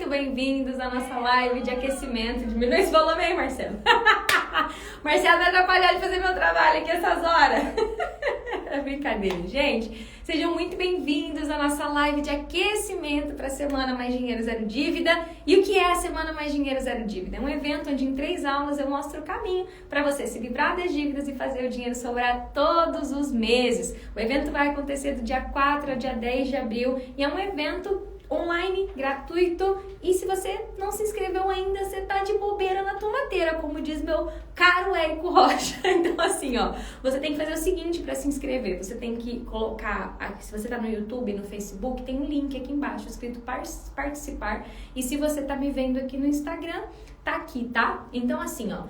muito bem-vindos à nossa live de aquecimento. Diminui esse volume aí, Marcelo. Marcelo vai atrapalhar de fazer meu trabalho aqui essas horas. É brincadeira, gente. Sejam muito bem-vindos à nossa live de aquecimento para a Semana Mais Dinheiro Zero Dívida. E o que é a Semana Mais Dinheiro Zero Dívida? É um evento onde em 3 aulas eu mostro o caminho para você se livrar das dívidas e fazer o dinheiro sobrar todos os meses. O evento vai acontecer do dia 4 ao dia 10 de abril e é um evento online, gratuito, e se você não se inscreveu ainda, você tá de bobeira na tomateira, como diz meu caro Érico Rocha. Então assim, ó, você tem que fazer o seguinte para se inscrever, você tem que colocar, se você tá no YouTube, no Facebook, tem um link aqui embaixo escrito participar, e se você tá me vendo aqui no Instagram, tá aqui, tá? Então assim, ó,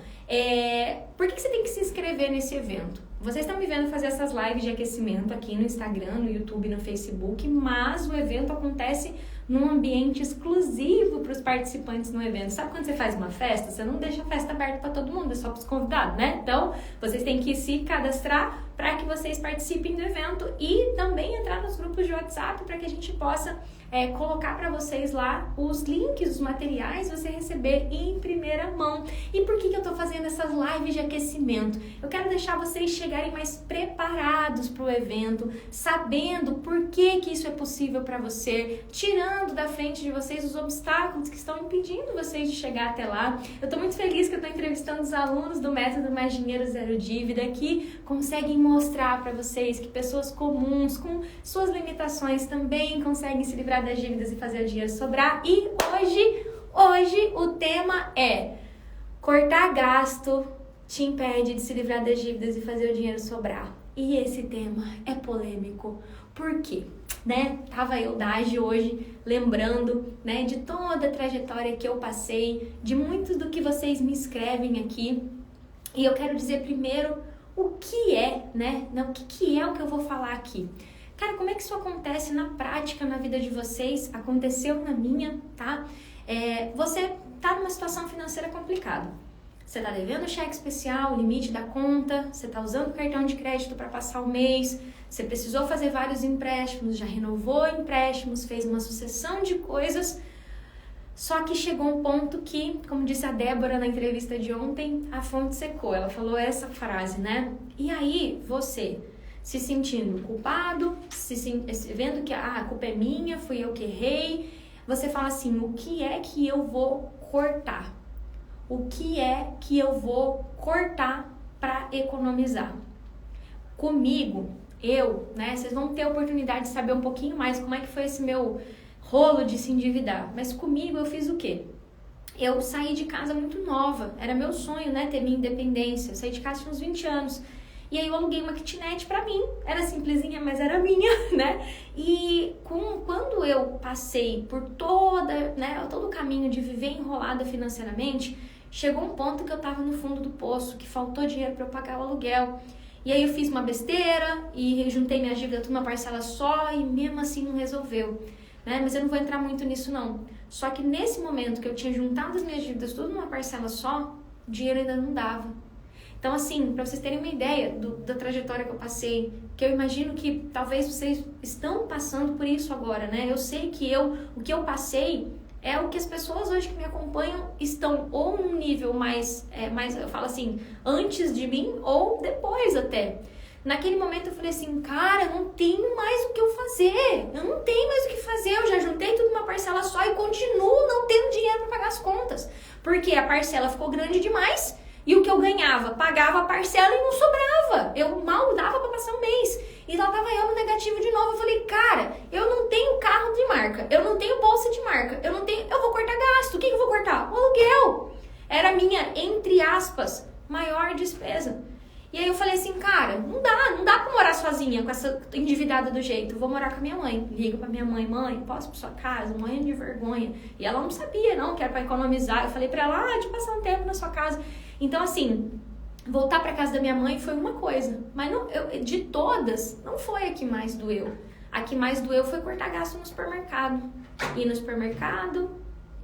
por que você tem que se inscrever nesse evento? Vocês estão me vendo fazer essas lives de aquecimento aqui no Instagram, no YouTube, no Facebook, mas o evento acontece num ambiente exclusivo para os participantes no evento. Sabe quando você faz uma festa? Você não deixa a festa aberta para todo mundo, é só para os convidados, né? Então, vocês têm que se cadastrar para que vocês participem do evento e também entrar nos grupos de WhatsApp para que a gente possa colocar para vocês lá os links, os materiais, você receber em primeira mão. E por que eu tô fazendo essas lives de aquecimento? Eu quero deixar vocês chegarem mais preparados para o evento, sabendo por que isso é possível para você, tirando da frente de vocês os obstáculos que estão impedindo vocês de chegar até lá. Eu tô muito feliz que eu tô entrevistando os alunos do Método Mais Dinheiro Zero Dívida que conseguem mostrar para vocês que pessoas comuns, com suas limitações, também conseguem se livrar das dívidas e fazer o dinheiro sobrar. E hoje o tema é: cortar gasto te impede de se livrar das dívidas e fazer o dinheiro sobrar. E esse tema é polêmico. Por quê? Tava eu, Dagi, hoje lembrando, de toda a trajetória que eu passei, de muito do que vocês me escrevem aqui. E eu quero dizer primeiro o que é, o que é o que eu vou falar aqui. Cara, como é que isso acontece na prática, na vida de vocês? Aconteceu na minha, tá? Você tá numa situação financeira complicada. Você tá devendo cheque especial, o limite da conta, você tá usando o cartão de crédito para passar o mês, você precisou fazer vários empréstimos, já renovou empréstimos, fez uma sucessão de coisas, só que chegou um ponto que, como disse a Débora na entrevista de ontem, a fonte secou. Ela falou essa frase, E aí, você se sentindo culpado, vendo que a culpa é minha, fui eu que errei, você fala assim: o que é que eu vou cortar? O que é que eu vou cortar para economizar? Comigo, vocês vão ter a oportunidade de saber um pouquinho mais como é que foi esse meu rolo de se endividar. Mas comigo eu fiz o quê? Eu saí de casa muito nova, era meu sonho, ter minha independência. Eu saí de casa tinha uns 20 anos. E aí eu aluguei uma kitnet pra mim, era simplesinha, mas era minha, E quando eu passei por todo o caminho de viver enrolada financeiramente, chegou um ponto que eu tava no fundo do poço, que faltou dinheiro pra eu pagar o aluguel. E aí eu fiz uma besteira e juntei minha dívida tudo numa parcela só e mesmo assim não resolveu, Mas eu não vou entrar muito nisso não. Só que nesse momento que eu tinha juntado as minhas dívidas tudo numa parcela só, o dinheiro ainda não dava. Então, assim, para vocês terem uma ideia da trajetória que eu passei, que eu imagino que talvez vocês estão passando por isso agora, Eu sei que o que eu passei é o que as pessoas hoje que me acompanham estão ou num nível mais, eu falo assim, antes de mim ou depois até. Naquele momento eu falei assim: cara, eu não tenho mais o que eu fazer, eu já juntei tudo numa parcela só e continuo não tendo dinheiro para pagar as contas, porque a parcela ficou grande demais. E o que eu ganhava, pagava a parcela e não sobrava. Eu mal dava para passar um mês. E lá tava eu no negativo de novo. Eu falei: cara, eu não tenho carro de marca, eu não tenho bolsa de marca, eu vou cortar gasto. O que eu vou cortar? O aluguel. Era a minha, entre aspas, maior despesa. E aí eu falei assim: cara, não dá pra morar sozinha com essa endividada do jeito. Eu vou morar com a minha mãe. Ligo pra minha mãe: mãe, posso ir pra sua casa? Morrendo de vergonha. E ela não sabia, que era pra economizar. Eu falei pra ela: de passar um tempo na sua casa. Então, assim, voltar pra casa da minha mãe foi uma coisa. Mas de todas, não foi a que mais doeu. A que mais doeu foi cortar gasto no supermercado. Ir no supermercado.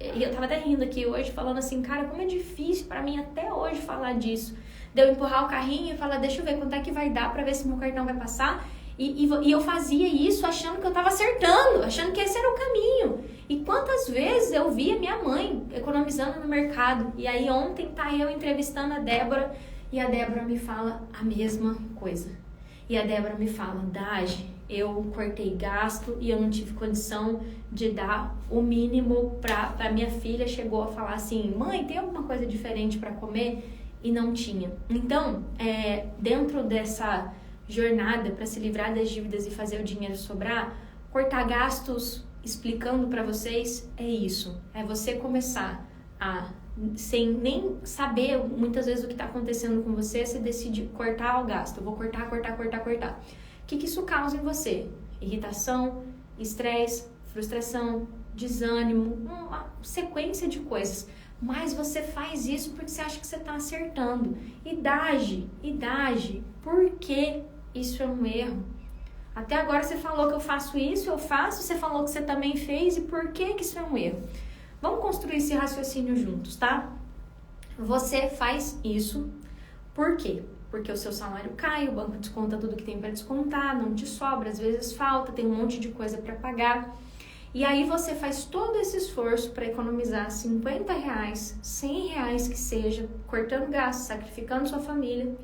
E eu tava até rindo aqui hoje, falando assim: cara, como é difícil pra mim até hoje falar disso. De eu empurrar o carrinho e falar: deixa eu ver quanto é que vai dar pra ver se meu cartão vai passar. E eu fazia isso achando que eu tava acertando, achando que esse era o caminho. E quantas vezes eu vi a minha mãe economizando no mercado. E aí ontem tá eu entrevistando a Débora e a Débora me fala a mesma coisa. E a Débora me fala, Dagi, eu cortei gasto e eu não tive condição de dar o mínimo pra minha filha. Chegou a falar assim, mãe, tem alguma coisa diferente para comer? E não tinha. Então, dentro dessa jornada para se livrar das dívidas e fazer o dinheiro sobrar, cortar gastos, explicando para vocês, é isso. É você começar a, sem nem saber muitas vezes o que está acontecendo com você, você decide cortar o gasto. Eu vou cortar. O que isso causa em você? Irritação, estresse, frustração, desânimo, uma sequência de coisas. Mas você faz isso porque você acha que você está acertando. Idade, por que isso é um erro? Até agora você falou que eu faço isso, eu faço, você falou que você também fez, e por que isso é um erro? Vamos construir esse raciocínio juntos, tá? Você faz isso, por quê? Porque o seu salário cai, o banco desconta tudo que tem para descontar, não te sobra, às vezes falta, tem um monte de coisa para pagar. E aí você faz todo esse esforço para economizar R$50, R$100 que seja, cortando gastos, sacrificando sua família.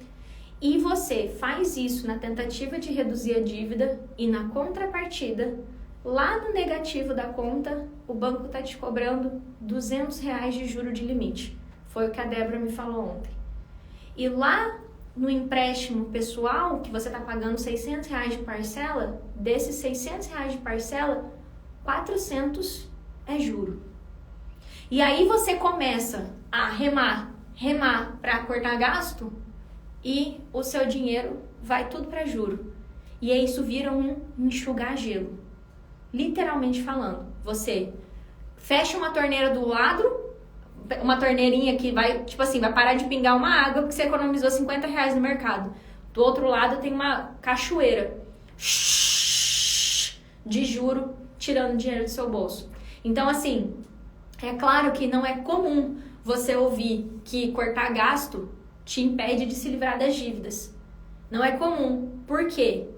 E você faz isso na tentativa de reduzir a dívida e na contrapartida, lá no negativo da conta, o banco está te cobrando R$200 de juro de limite. Foi o que a Débora me falou ontem. E lá no empréstimo pessoal, que você está pagando R$600 de parcela, desses R$600 de parcela, 400 é juro. E aí você começa a remar para cortar gasto e o seu dinheiro vai tudo para juro. E aí isso vira um enxugar gelo. Literalmente falando, você fecha uma torneira do lado, uma torneirinha que vai, tipo assim, vai parar de pingar uma água porque você economizou R$50 no mercado. Do outro lado tem uma cachoeira de juro tirando dinheiro do seu bolso. Então, assim, é claro que não é comum você ouvir que cortar gasto te impede de se livrar das dívidas. Não é comum. Por quê?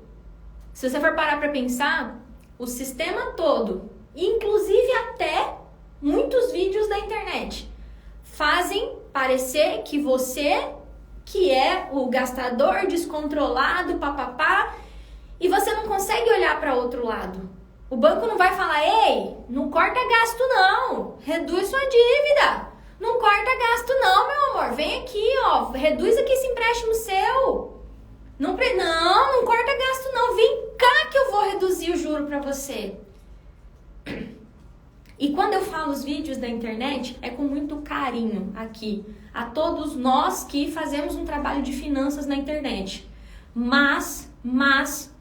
Se você for parar para pensar, o sistema todo, inclusive até muitos vídeos da internet, fazem parecer que você, que é o gastador descontrolado, papapá, e você não consegue olhar para outro lado. O banco não vai falar, ei, não corta gasto não, reduz sua dívida. Não corta gasto não, meu amor, vem aqui, ó, reduz aqui esse empréstimo seu. Não corta gasto não, vem cá que eu vou reduzir o juro pra você. E quando eu falo os vídeos da internet, é com muito carinho aqui, a todos nós que fazemos um trabalho de finanças na internet. Mas,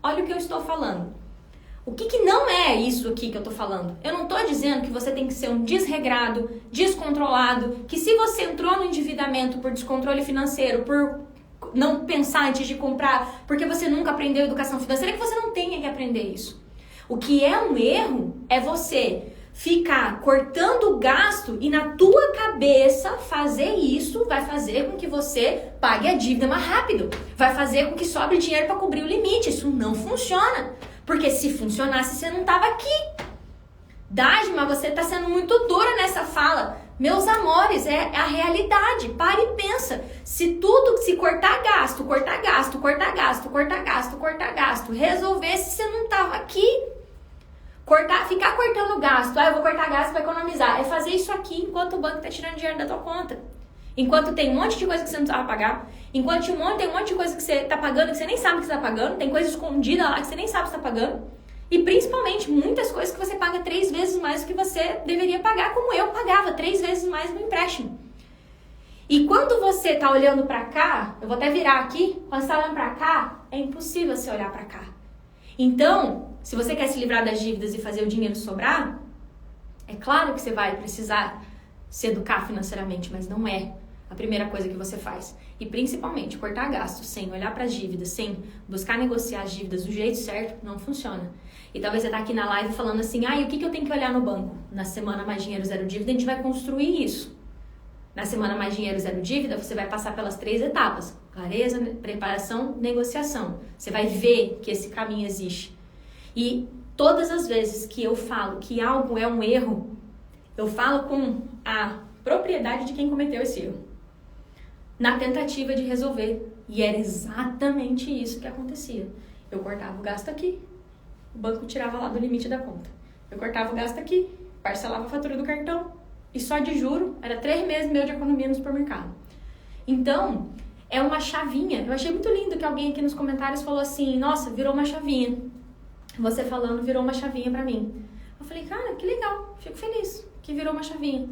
olha o que eu estou falando. O que não é isso aqui que eu tô falando? Eu não tô dizendo que você tem que ser um desregrado, descontrolado, que se você entrou no endividamento por descontrole financeiro, por não pensar antes de comprar, porque você nunca aprendeu educação financeira, que você não tenha que aprender isso. O que é um erro é você ficar cortando o gasto e na tua cabeça fazer isso vai fazer com que você pague a dívida mais rápido, vai fazer com que sobre dinheiro para cobrir o limite. Isso não funciona. Porque se funcionasse, você não tava aqui. Dagi, mas você tá sendo muito dura nessa fala. Meus amores, é a realidade. Para e pensa. Se cortar gasto, resolvesse, você não tava aqui. Ficar cortando gasto. Eu vou cortar gasto para economizar. É fazer isso aqui enquanto o banco tá tirando dinheiro da tua conta. Enquanto tem um monte de coisa que você não precisava pagar. Enquanto tem um monte de coisa que você tá pagando que você nem sabe que você tá pagando. Tem coisa escondida lá que você nem sabe que você tá pagando. E principalmente muitas coisas que você paga 3 vezes mais do que você deveria pagar, como eu pagava 3 vezes mais no empréstimo. E quando você tá olhando pra cá, eu vou até virar aqui, quando você tá olhando pra cá, é impossível você olhar pra cá. Então, se você quer se livrar das dívidas e fazer o dinheiro sobrar, é claro que você vai precisar se educar financeiramente, mas não é a primeira coisa que você faz. E principalmente, cortar gastos sem olhar para as dívidas, sem buscar negociar as dívidas do jeito certo, não funciona. E talvez você tá aqui na live falando assim, e o que eu tenho que olhar no banco? Na semana Mais Dinheiro Zero Dívida, a gente vai construir isso. Na semana Mais Dinheiro Zero Dívida, você vai passar pelas 3 etapas. Clareza, preparação, negociação. Você vai ver que esse caminho existe. E Todas as vezes que eu falo que algo é um erro, eu falo com a propriedade de quem cometeu esse erro, na tentativa de resolver. E era exatamente isso que acontecia. Eu cortava o gasto aqui, o banco tirava lá do limite da conta. Eu cortava o gasto aqui, parcelava a fatura do cartão, e só de juro, era 3 meses meu de economia no supermercado. Então, é uma chavinha. Eu achei muito lindo que alguém aqui nos comentários falou assim, nossa, virou uma chavinha. Você falando virou uma chavinha pra mim. Eu falei, cara, que legal, fico feliz que virou uma chavinha.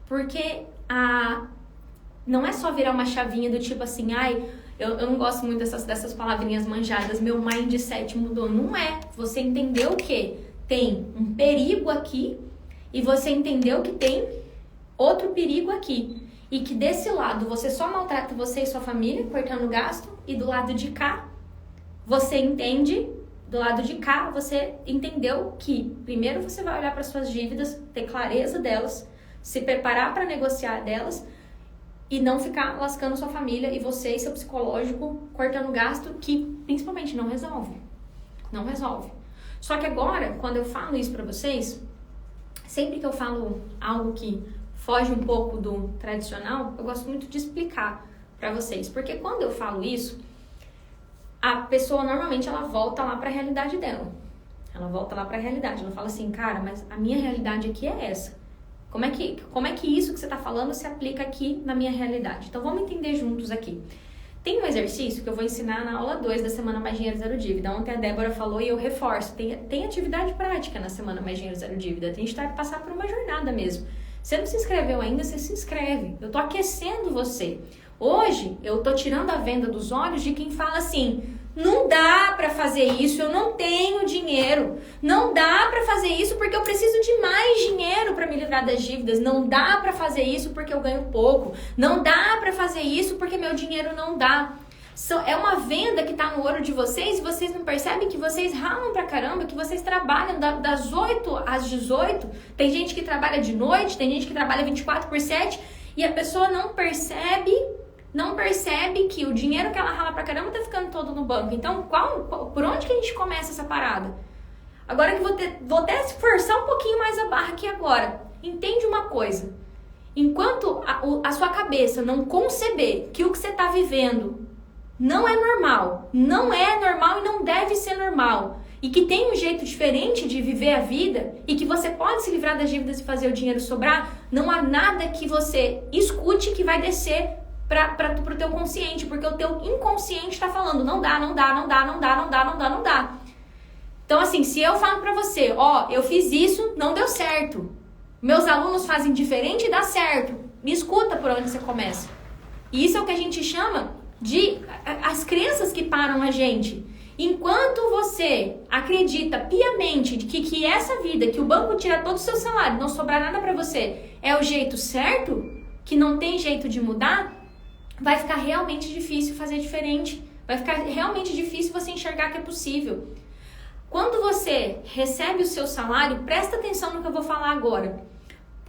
Porque não é só virar uma chavinha do tipo assim, ai, eu não gosto muito dessas palavrinhas manjadas, meu mindset mudou. Não é. Você entendeu que tem um perigo aqui e você entendeu que tem outro perigo aqui. E que desse lado você só maltrata você e sua família, cortando gasto, e do lado de cá, você entende, do lado de cá, você entendeu que primeiro você vai olhar para suas dívidas, ter clareza delas, se preparar para negociar delas, e não ficar lascando sua família e você e seu psicológico cortando gasto que principalmente não resolve. Não resolve. Só que agora, quando eu falo isso pra vocês, sempre que eu falo algo que foge um pouco do tradicional, eu gosto muito de explicar pra vocês. Porque quando eu falo isso, a pessoa normalmente ela volta lá pra realidade dela. Ela volta lá pra realidade. Ela fala assim, cara, mas a minha realidade aqui é essa. Como é que isso que você está falando se aplica aqui na minha realidade? Então, vamos entender juntos aqui. Tem um exercício que eu vou ensinar na aula 2 da Semana Mais Dinheiro Zero Dívida. Ontem a Débora falou e eu reforço. Tem atividade prática na Semana Mais Dinheiro Zero Dívida. Tem que passar por uma jornada mesmo. Você não se inscreveu ainda, você se inscreve. Eu tô aquecendo você. Hoje, eu tô tirando a venda dos olhos de quem fala assim... Não dá pra fazer isso, eu não tenho dinheiro. Não dá pra fazer isso porque eu preciso de mais dinheiro pra me livrar das dívidas. Não dá pra fazer isso porque eu ganho pouco. Não dá pra fazer isso porque meu dinheiro não dá. É uma venda que tá no olho de vocês e vocês não percebem que vocês ralam pra caramba, que vocês trabalham das 8 às 18. Tem gente que trabalha de noite, tem gente que trabalha 24/7 e a pessoa não percebe que o dinheiro que ela rala pra caramba tá ficando todo no banco. Então, por onde que a gente começa essa parada? Agora que vou até se forçar um pouquinho mais a barra aqui agora. Entende uma coisa. Enquanto a sua cabeça não conceber que o que você tá vivendo não é normal e não deve ser normal, e que tem um jeito diferente de viver a vida, e que você pode se livrar das dívidas e fazer o dinheiro sobrar, não há nada que você escute que vai descer pro teu consciente, porque o teu inconsciente tá falando, não dá. Então assim, se eu falo pra você, eu fiz isso, não deu certo, meus alunos fazem diferente e dá certo, me escuta por onde você começa. E isso é o que a gente chama de as crenças que param a gente. Enquanto você acredita piamente de que essa vida, que o banco tira todo o seu salário, não sobrar nada pra você, é o jeito certo, que não tem jeito de mudar, vai ficar realmente difícil fazer diferente. Vai ficar realmente difícil você enxergar que é possível. Quando você recebe o seu salário, presta atenção no que eu vou falar agora.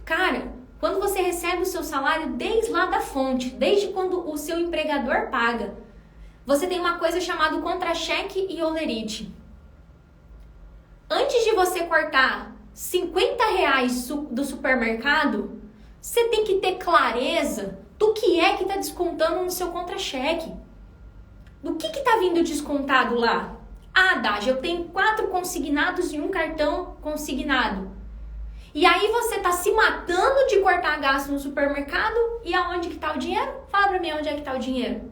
Cara, quando você recebe o seu salário desde lá da fonte, desde quando o seu empregador paga, você tem uma coisa chamada contra-cheque e holerite. Antes de você cortar R$50 do supermercado, você tem que ter clareza do que é que está descontando no seu contra-cheque. Do que está vindo descontado lá? Dágia, eu tenho 4 consignados e 1 cartão consignado. E aí você está se matando de cortar gasto no supermercado, e aonde que está o dinheiro? Fala pra mim onde é que está o dinheiro.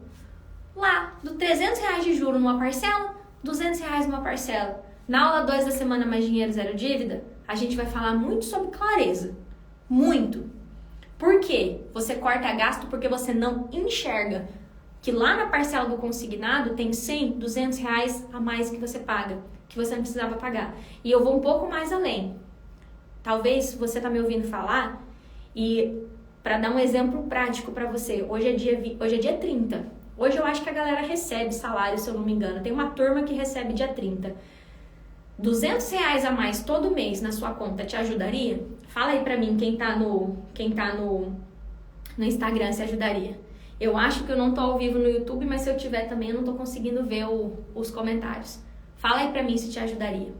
Lá, do R$300 de juro numa parcela, R$200 numa parcela. Na aula 2 da Semana Mais Dinheiro Zero Dívida, a gente vai falar muito sobre clareza. Muito. Por quê? Você corta gasto porque você não enxerga que lá na parcela do consignado tem 100, R$200 a mais que você paga, que você não precisava pagar. E eu vou um pouco mais além. Talvez você tá me ouvindo falar e para dar um exemplo prático para você, hoje é dia 30. Hoje eu acho que a galera recebe salário, se eu não me engano. Tem uma turma que recebe dia 30. R$200 a mais todo mês na sua conta te ajudaria? Fala aí pra mim quem tá no Instagram se ajudaria. Eu acho que eu não tô ao vivo no YouTube, mas se eu tiver também eu não tô conseguindo ver os comentários. Fala aí pra mim se te ajudaria.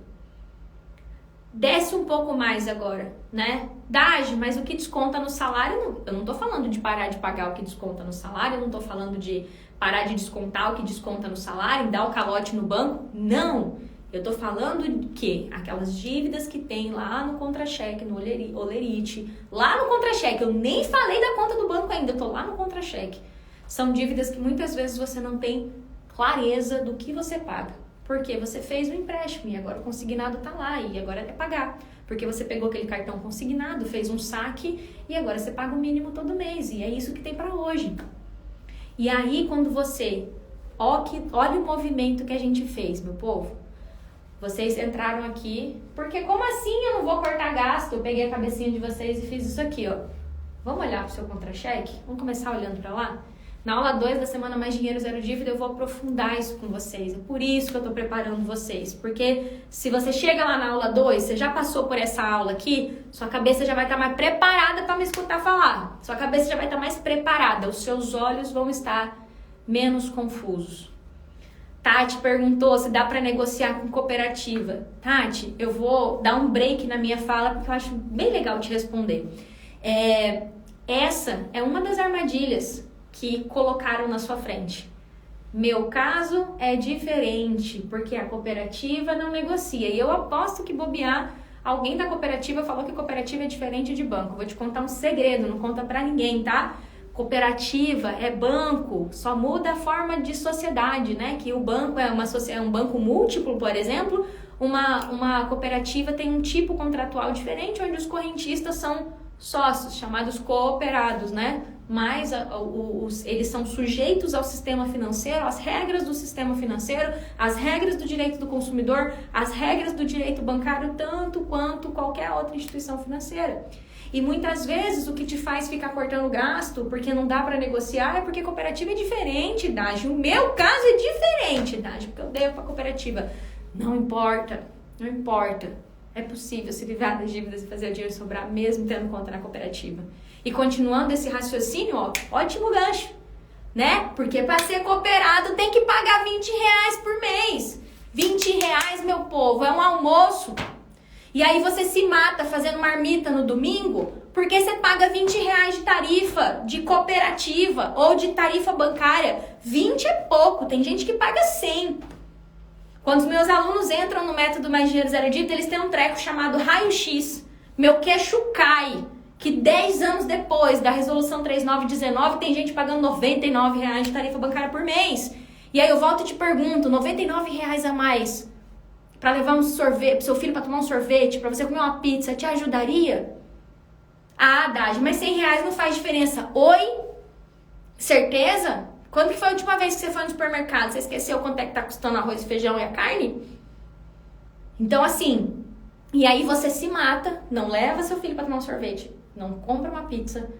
desce um pouco mais agora, né? Dage, mas o que desconta no salário, eu não tô falando de parar de pagar o que desconta no salário, eu não tô falando de parar de descontar o que desconta no salário, dar o calote no banco, não. Eu tô falando de que aquelas dívidas que tem lá no contra-cheque, no Olerite, lá no contra-cheque, eu nem falei da conta do banco ainda, eu tô lá no contra-cheque. São dívidas que muitas vezes você não tem clareza do que você paga. Porque você fez um empréstimo e agora o consignado tá lá e agora é pagar. Porque você pegou aquele cartão consignado, fez um saque e agora você paga o mínimo todo mês. E é isso que tem para hoje. E aí quando você... Olha o movimento que a gente fez, meu povo. Vocês entraram aqui, porque como assim eu não vou cortar gasto? Eu peguei a cabecinha de vocês e fiz isso aqui, ó. Vamos olhar pro seu contra-cheque? Vamos começar olhando para lá? Na aula 2 da Semana Mais Dinheiro Zero Dívida eu vou aprofundar isso com vocês. É por isso que eu tô preparando vocês. Porque se você chega lá na aula 2, você já passou por essa aula aqui, sua cabeça já vai estar mais preparada para me escutar falar. Sua cabeça já vai estar mais preparada. Os seus olhos vão estar menos confusos. Tati perguntou se dá para negociar com cooperativa. Tati, eu vou dar um break na minha fala porque eu acho bem legal te responder. Essa é uma das armadilhas que colocaram na sua frente. Meu caso é diferente, porque a cooperativa não negocia. E eu aposto que bobear, alguém da cooperativa falou que cooperativa é diferente de banco. Vou te contar um segredo, não conta pra ninguém, tá? Cooperativa é banco, só muda a forma de sociedade, né? Que o banco é um banco múltiplo, por exemplo. Uma cooperativa tem um tipo contratual diferente, onde os correntistas são sócios, chamados cooperados, né? Mas eles são sujeitos ao sistema financeiro, às regras do sistema financeiro, às regras do direito do consumidor, às regras do direito bancário, tanto quanto qualquer outra instituição financeira. E muitas vezes o que te faz ficar cortando gasto porque não dá para negociar é porque cooperativa é diferente, Dagi. O meu caso é diferente, Dagi, porque eu devo para cooperativa. Não importa, não importa. É possível se livrar das dívidas e fazer o dinheiro sobrar mesmo tendo conta na cooperativa. E continuando esse raciocínio, ó, ótimo gancho, né? Porque para ser cooperado tem que pagar R$20 por mês. R$20, meu povo, é um almoço. E aí você se mata fazendo marmita no domingo porque você paga R$20 de tarifa de cooperativa ou de tarifa bancária. 20 é pouco, tem gente que paga 100. Quando os meus alunos entram no método Mais Dinheiro Zero Dívida, eles têm um treco chamado raio-x. Meu queixo cai. Que 10 anos depois da resolução 3919, tem gente pagando R$99 de tarifa bancária por mês. E aí eu volto e te pergunto, R$99 a mais para levar um sorvete, pro seu filho para tomar um sorvete, para você comer uma pizza, te ajudaria? Ah, Dagi, mas R$100 não faz diferença. Oi? Certeza? Quando que foi a última vez que você foi no supermercado? Você esqueceu quanto é que tá custando arroz, feijão e a carne? Então assim, e aí você se mata, não leva seu filho para tomar um sorvete, não compra uma pizza,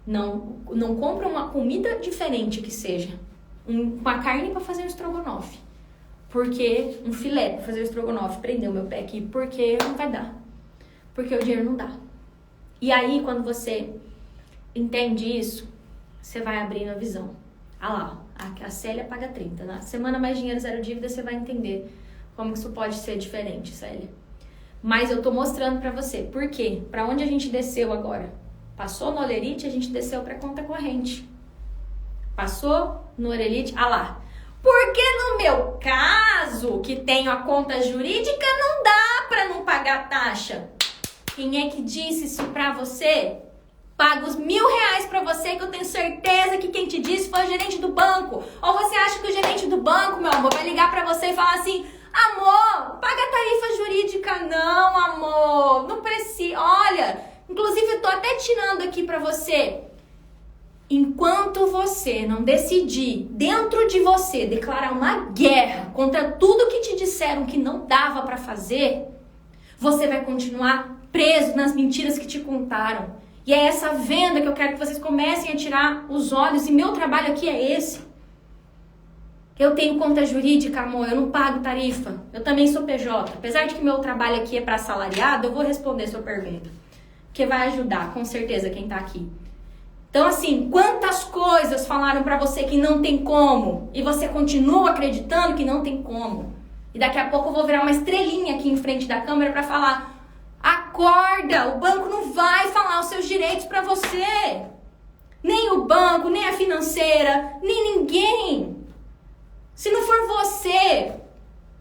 não compra uma comida diferente que seja, uma carne para fazer um estrogonofe, porque um filé para fazer o estrogonofe, prendeu meu pé aqui, porque não vai dar, porque o dinheiro não dá. E aí quando você entende isso, você vai abrindo a visão. Ah lá, a Célia paga 30, na Semana Mais Dinheiro Zero Dívida você vai entender como isso pode ser diferente, Célia. Mas eu tô mostrando pra você. Por quê? Pra onde a gente desceu agora? Passou no Olerite, a gente desceu pra conta corrente. Passou no Olerite, ah lá. Porque no meu caso, que tenho a conta jurídica, não dá pra não pagar taxa. Quem é que disse isso pra você? Pago os R$1.000 pra você, que eu tenho certeza que quem te disse foi o gerente do banco. Ou você acha que o gerente do banco, meu amor, vai ligar pra você e falar assim: amor, paga a tarifa jurídica. Não, amor, não precisa. Olha, inclusive eu tô até tirando aqui pra você. Enquanto você não decidir dentro de você declarar uma guerra contra tudo que te disseram que não dava pra fazer, você vai continuar preso nas mentiras que te contaram. E é essa venda que eu quero que vocês comecem a tirar os olhos. E meu trabalho aqui é esse. Eu tenho conta jurídica, amor, eu não pago tarifa. Eu também sou PJ. Apesar de que meu trabalho aqui é para assalariado, eu vou responder sua pergunta. Porque vai ajudar, com certeza, quem tá aqui. Então, assim, quantas coisas falaram para você que não tem como e você continua acreditando que não tem como. E daqui a pouco eu vou virar uma estrelinha aqui em frente da câmera para falar: Acorda! O banco não vai falar os seus direitos para você. Nem o banco, nem a financeira, nem ninguém. Se não for você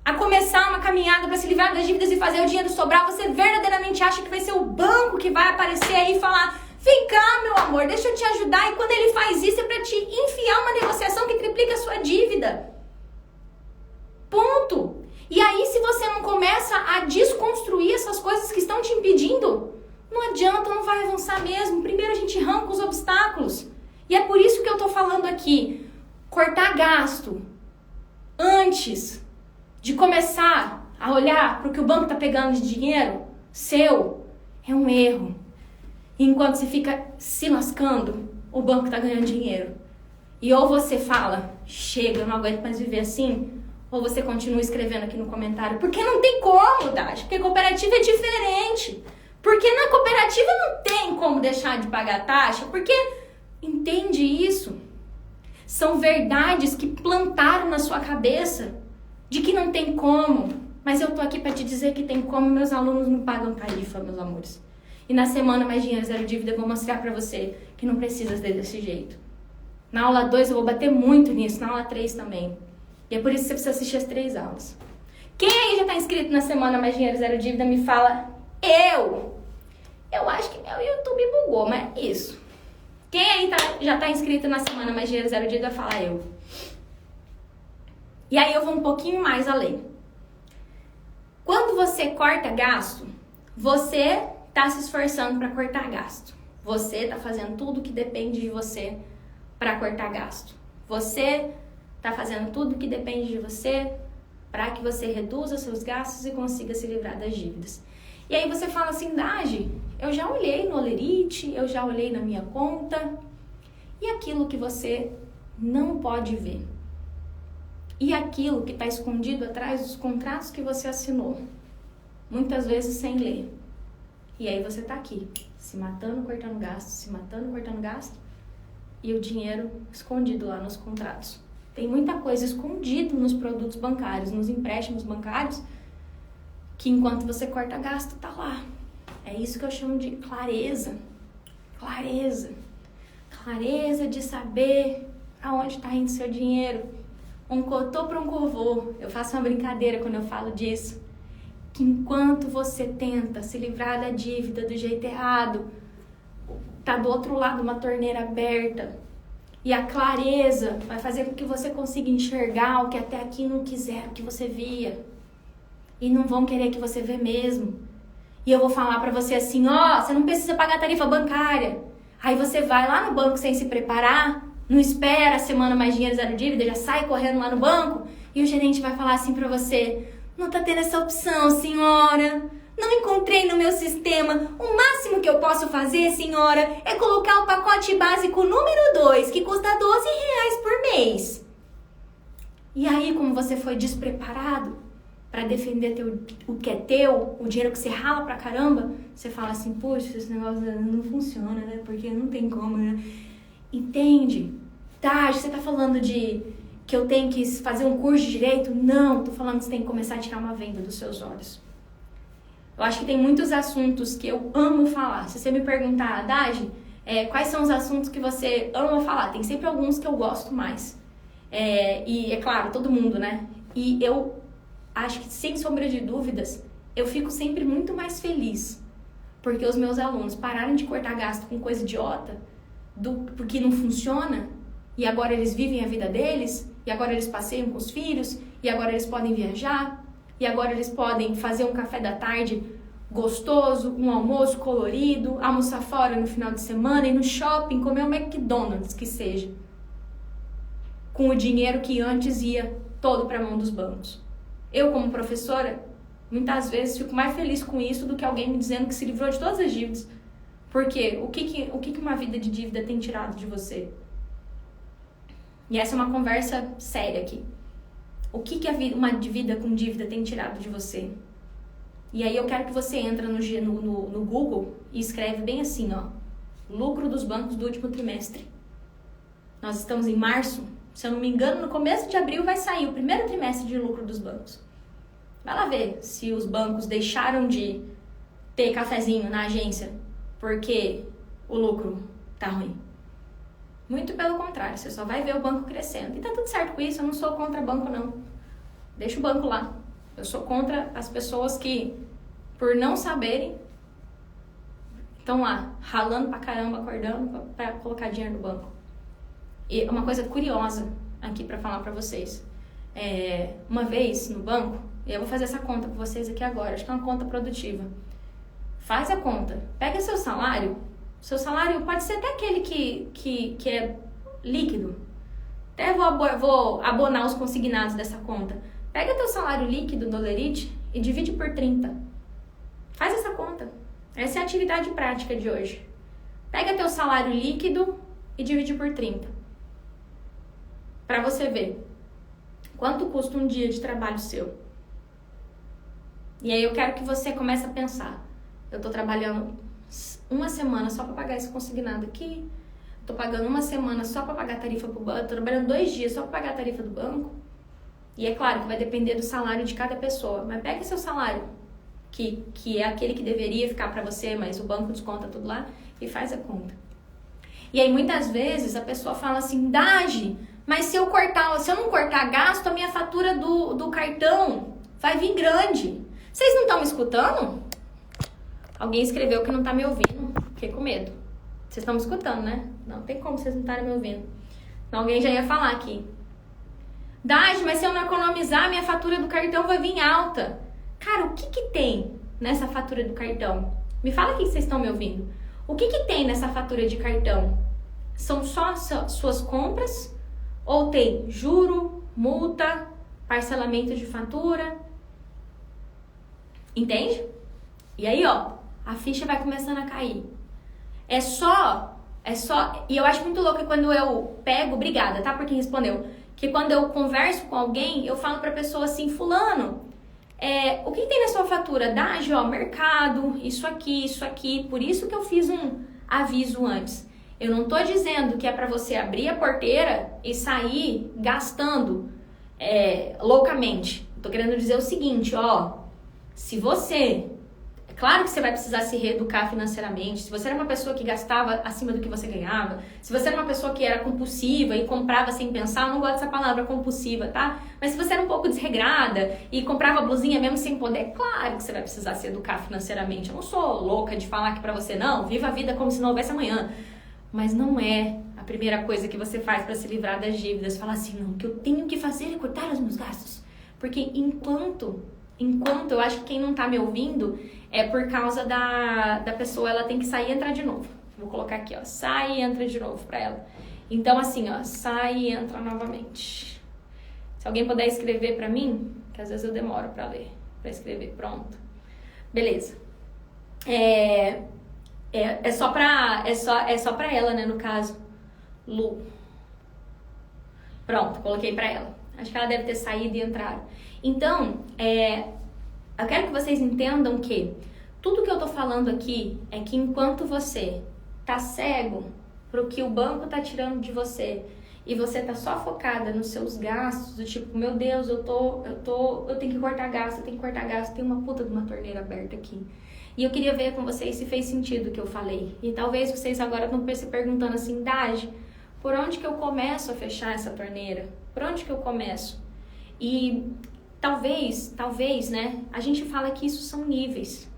a começar uma caminhada para se livrar das dívidas e fazer o dinheiro sobrar, você verdadeiramente acha que vai ser o banco que vai aparecer aí e falar: vem cá, meu amor, deixa eu te ajudar. E quando ele faz isso é para te enfiar uma negociação que triplica a sua dívida. Ponto. E aí, se você não começa a desconstruir essas coisas que estão te impedindo, não adianta, não vai avançar mesmo. Primeiro a gente arranca os obstáculos. E é por isso que eu tô falando aqui. Cortar gasto antes de começar a olhar para o que o banco tá pegando de dinheiro seu é um erro. E enquanto você fica se lascando, o banco tá ganhando dinheiro. E ou você fala: chega, eu não aguento mais viver assim. Ou você continua escrevendo aqui no comentário: porque não tem como, Dati, porque cooperativa é diferente. Porque na cooperativa não tem como deixar de pagar taxa, porque entende isso? São verdades que plantaram na sua cabeça de que não tem como. Mas eu tô aqui para te dizer que tem como. Meus alunos não pagam tarifa, meus amores. E na semana Mais Dinheiro Zero Dívida eu vou mostrar para você que não precisa ser desse jeito. Na aula 2 eu vou bater muito nisso, na aula 3 também. E é por isso que você precisa assistir as 3 aulas. Quem aí já tá inscrito na semana Mais Dinheiro Zero Dívida me fala: eu acho que meu YouTube bugou, mas é isso. Quem aí já tá inscrito na semana Mais Dinheiro Zero Dívida fala: eu. E aí eu vou um pouquinho mais além. Quando você corta gasto, você tá se esforçando para cortar gasto. Você tá fazendo tudo que depende de você para cortar gasto. Você tá fazendo tudo que depende de você para que você reduza seus gastos e consiga se livrar das dívidas. E aí você fala assim: Dagi, eu já olhei no Olerite, eu já olhei na minha conta. E aquilo que você não pode ver? E aquilo que está escondido atrás dos contratos que você assinou? Muitas vezes sem ler. E aí você tá aqui, se matando, cortando gasto, se matando, cortando gasto. E o dinheiro escondido lá nos contratos. Tem muita coisa escondida nos produtos bancários, nos empréstimos bancários, que enquanto você corta gasto, tá lá. É isso que eu chamo de clareza. Clareza. Clareza de saber aonde está indo seu dinheiro. Um cotô para um covô. Eu faço uma brincadeira quando eu falo disso. Que enquanto você tenta se livrar da dívida do jeito errado, tá do outro lado uma torneira aberta. E a clareza vai fazer com que você consiga enxergar o que até aqui não quiseram que você via. E não vão querer que você vê mesmo. E eu vou falar pra você assim: ó, você não precisa pagar tarifa bancária. Aí você vai lá no banco sem se preparar, não espera a semana Mais Dinheiro Zero Dívida, já sai correndo lá no banco, e o gerente vai falar assim pra você: não tá tendo essa opção, senhora. Não encontrei no meu sistema. O máximo que eu posso fazer, senhora, é colocar o pacote básico número 2, que custa R$12 por mês. E aí, como você foi despreparado para defender o que é teu, o dinheiro que você rala pra caramba, você fala assim: puxa, esse negócio não funciona, né? Porque não tem como, né? Entende? Tá, você tá falando de que eu tenho que fazer um curso de direito? Não, tô falando que você tem que começar a tirar uma venda dos seus olhos. Eu acho que tem muitos assuntos que eu amo falar. Se você me perguntar: Dagi, quais são os assuntos que você ama falar? Tem sempre alguns que eu gosto mais. E é claro, todo mundo, né? E eu acho que, sem sombra de dúvidas, eu fico sempre muito mais feliz porque os meus alunos pararam de cortar gasto com coisa idiota, porque não funciona, e agora eles vivem a vida deles, e agora eles passeiam com os filhos, e agora eles podem viajar, e agora eles podem fazer um café da tarde gostoso, um almoço colorido, almoçar fora no final de semana, ir no shopping, comer um McDonald's, que seja, com o dinheiro que antes ia todo para a mão dos bancos. Eu, como professora, muitas vezes fico mais feliz com isso do que alguém me dizendo que se livrou de todas as dívidas. Porque o que uma vida de dívida tem tirado de você? E essa é uma conversa séria aqui. O que uma vida com dívida tem tirado de você? E aí eu quero que você entre no Google e escreve bem assim, ó: lucro dos bancos do último trimestre. Nós estamos em março. Se eu não me engano, no começo de abril vai sair o primeiro trimestre de lucro dos bancos. Vai lá ver se os bancos deixaram de ter cafezinho na agência porque o lucro tá ruim. Muito pelo contrário, você só vai ver o banco crescendo. E tá tudo certo com isso, eu não sou contra banco não. Deixa o banco lá. Eu sou contra as pessoas que, por não saberem, estão lá, ralando pra caramba, acordando pra colocar dinheiro no banco. E uma coisa curiosa aqui pra falar pra vocês. Uma vez no banco, e eu vou fazer essa conta pra vocês aqui agora, acho que é uma conta produtiva. Faz a conta, pega seu salário pode ser até aquele que é líquido. Até vou abonar os consignados dessa conta. Pega teu salário líquido do Lerite e divide por 30. Faz essa conta. Essa é a atividade prática de hoje. Pega teu salário líquido e divide por 30. Para você ver quanto custa um dia de trabalho seu. E aí eu quero que você comece a pensar. Eu tô trabalhando uma semana só para pagar esse consignado aqui. Tô pagando uma semana só para pagar a tarifa pro banco. Tô trabalhando 2 dias só para pagar a tarifa do banco. E é claro que vai depender do salário de cada pessoa. Mas pega seu salário, que é aquele que deveria ficar para você, mas o banco desconta tudo lá, e faz a conta. E aí muitas vezes a pessoa fala assim, Dagi, mas se eu não cortar gasto, a minha fatura do cartão vai vir grande. Vocês não estão me escutando? Alguém escreveu que não tá me ouvindo. Fiquei com medo. Vocês estão me escutando, né? Não tem como vocês não estarem me ouvindo. Então, alguém já ia falar aqui. Dagi, mas se eu não economizar, minha fatura do cartão vai vir alta. Cara, o que tem nessa fatura do cartão? Me fala aqui que vocês estão me ouvindo. O que tem nessa fatura de cartão? São só suas compras? Ou tem juro, multa, parcelamento de fatura? Entende? E aí, ó, a ficha vai começando a cair. É só, e eu acho muito louco que quando eu pego, obrigada, tá, por quem respondeu, que quando eu converso com alguém, eu falo pra pessoa assim, fulano, o que tem na sua fatura? Dagi, ó, mercado, isso aqui, por isso que eu fiz um aviso antes. Eu não tô dizendo que é pra você abrir a porteira e sair gastando loucamente. Tô querendo dizer o seguinte, ó, se você... Claro que você vai precisar se reeducar financeiramente. Se você era uma pessoa que gastava acima do que você ganhava, se você era uma pessoa que era compulsiva e comprava sem pensar, eu não gosto dessa palavra compulsiva, tá? Mas se você era um pouco desregrada e comprava blusinha mesmo sem poder, claro que você vai precisar se educar financeiramente. Eu não sou louca de falar aqui pra você, não, viva a vida como se não houvesse amanhã. Mas não é a primeira coisa que você faz pra se livrar das dívidas. Falar assim, não, o que eu tenho que fazer é cortar os meus gastos. Porque enquanto eu acho que quem não tá me ouvindo é por causa da pessoa, ela tem que sair e entrar de novo. Vou colocar aqui, ó, sai e entra de novo pra ela. Então, assim, ó, sai e entra novamente. Se alguém puder escrever pra mim, que às vezes eu demoro pra ler, pra escrever, pronto. Beleza. É só pra ela, né, no caso. Lu. Pronto, coloquei pra ela. Acho que ela deve ter saído e entrado. Então, eu quero que vocês entendam que tudo que eu tô falando aqui é que enquanto você tá cego pro que o banco tá tirando de você e você tá só focada nos seus gastos, do tipo, meu Deus, eu tenho que cortar gasto, tem uma puta de uma torneira aberta aqui. E eu queria ver com vocês se fez sentido o que eu falei. E talvez vocês agora estão se perguntando assim, Dagi, por onde que eu começo a fechar essa torneira? Por onde que eu começo? E talvez, né, a gente fala que isso são níveis.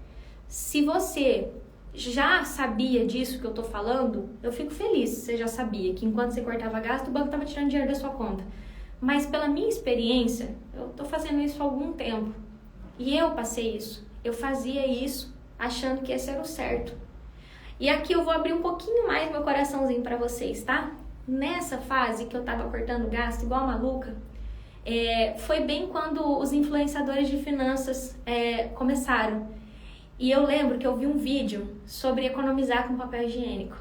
Se você já sabia disso que eu tô falando, eu fico feliz se você já sabia que enquanto você cortava gasto, o banco tava tirando dinheiro da sua conta. Mas pela minha experiência, eu tô fazendo isso há algum tempo. E eu passei isso. Eu fazia isso achando que esse era o certo. E aqui eu vou abrir um pouquinho mais meu coraçãozinho pra vocês, tá? Nessa fase que eu tava cortando gasto igual a maluca, foi bem quando os influenciadores de finanças começaram. E eu lembro que eu vi um vídeo sobre economizar com papel higiênico.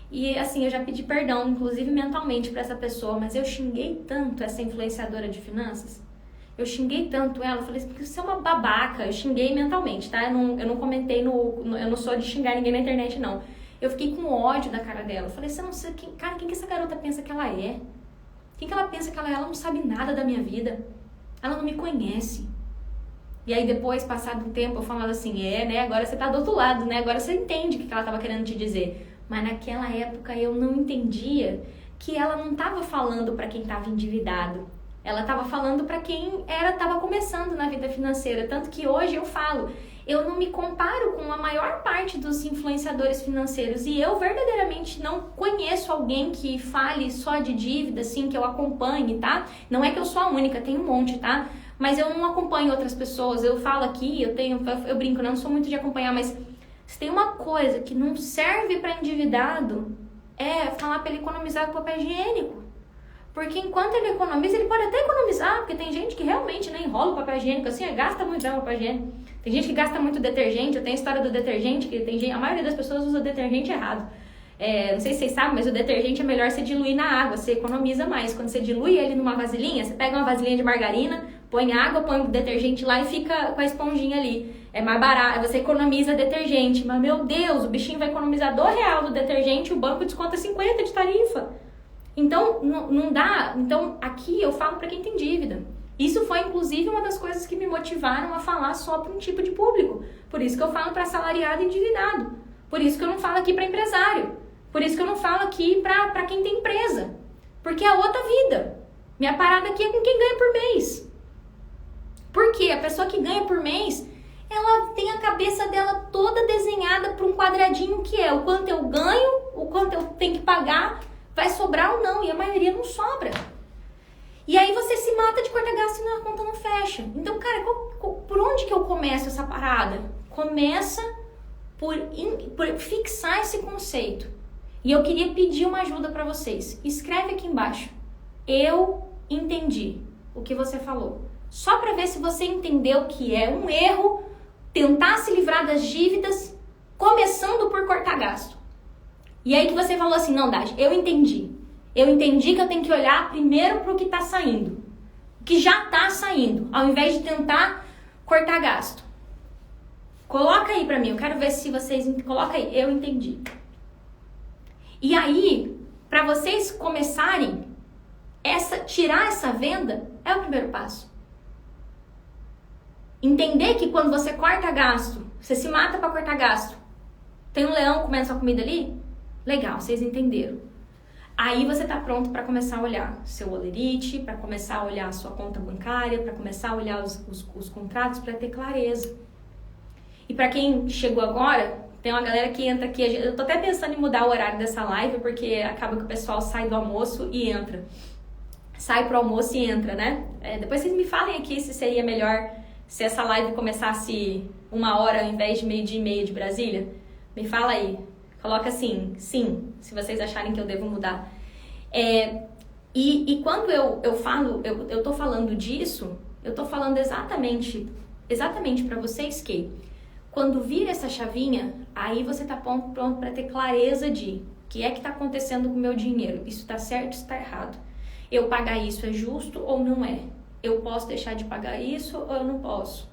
E assim, eu já pedi perdão, inclusive mentalmente, pra essa pessoa, mas eu xinguei tanto essa influenciadora de finanças. Eu xinguei tanto ela, eu falei assim, porque você é uma babaca. Eu xinguei mentalmente, tá? Eu não comentei eu não sou de xingar ninguém na internet, não. Eu fiquei com ódio da cara dela. Eu falei, você não sei, cara, quem que essa garota pensa que ela é? Quem que ela pensa que ela é? Ela não sabe nada da minha vida. Ela não me conhece. E aí depois, passado um tempo, eu falava assim, né, agora você tá do outro lado, né, agora você entende o que ela tava querendo te dizer. Mas naquela época eu não entendia que ela não tava falando para quem tava endividado. Ela tava falando para quem tava começando na vida financeira. Tanto que hoje eu falo, eu não me comparo com a maior parte dos influenciadores financeiros. E eu verdadeiramente não conheço alguém que fale só de dívida, assim, que eu acompanhe, tá? Não é que eu sou a única, tem um monte, tá? Mas eu não acompanho outras pessoas. Eu falo aqui, eu brinco, não sou muito de acompanhar, mas se tem uma coisa que não serve para endividado, é falar para ele economizar com papel higiênico. Porque enquanto ele economiza, ele pode até economizar, porque tem gente que realmente, né, enrola o papel higiênico, assim, gasta muito papel higiênico. Tem gente que gasta muito detergente, eu tenho a história do detergente, que tem gente, a maioria das pessoas usa detergente errado. Não sei se vocês sabem, mas o detergente é melhor você diluir na água, você economiza mais. Quando você dilui ele numa vasilhinha, você pega uma vasilhinha de margarina, põe água, põe o detergente lá e fica com a esponjinha ali. É mais barato, você economiza detergente. Mas, meu Deus, o bichinho vai economizar R$2 do detergente e o banco desconta 50 de tarifa. Então, não dá. Então, aqui eu falo para quem tem dívida. Isso foi, inclusive, uma das coisas que me motivaram a falar só para um tipo de público. Por isso que eu falo para assalariado e endividado. Por isso que eu não falo aqui para empresário. Por isso que eu não falo aqui para quem tem empresa. Porque é outra vida. Minha parada aqui é com quem ganha por mês. Por quê? A pessoa que ganha por mês, ela tem a cabeça dela toda desenhada para um quadradinho que é o quanto eu ganho, o quanto eu tenho que pagar, vai sobrar ou não. E a maioria não sobra. E aí você se mata de cortar gasto e a conta não fecha. Então, cara, por onde que eu começo essa parada? Começa por fixar esse conceito. E eu queria pedir uma ajuda para vocês. Escreve aqui embaixo. Eu entendi o que você falou. Só para ver se você entendeu que é um erro tentar se livrar das dívidas, começando por cortar gasto. E aí que você falou assim, não, Dade, eu entendi. Eu entendi que eu tenho que olhar primeiro para o que está saindo. O que já está saindo, ao invés de tentar cortar gasto. Coloca aí para mim, eu quero ver se vocês... Coloca aí, eu entendi. E aí, para vocês começarem, tirar essa venda é o primeiro passo. Entender que quando você corta gasto, você se mata para cortar gasto. Tem um leão comendo sua comida ali? Legal, vocês entenderam. Aí você tá pronto para começar a olhar seu holerite, para começar a olhar a sua conta bancária, para começar a olhar os contratos, para ter clareza. E para quem chegou agora, tem uma galera que entra aqui, eu tô até pensando em mudar o horário dessa live, porque acaba que o pessoal sai do almoço e entra. Sai pro almoço e entra, né? Depois vocês me falem aqui se seria melhor se essa live começasse 1h ao invés de 12h30 de Brasília. Me fala aí. Coloca assim, sim, se vocês acharem que eu devo mudar. E quando eu falo, eu tô falando disso, eu tô falando exatamente para vocês que quando vira essa chavinha, aí você tá pronto para ter clareza de o que é que tá acontecendo com o meu dinheiro. Isso tá certo, isso tá errado. Eu pagar isso é justo ou não é? Eu posso deixar de pagar isso ou eu não posso?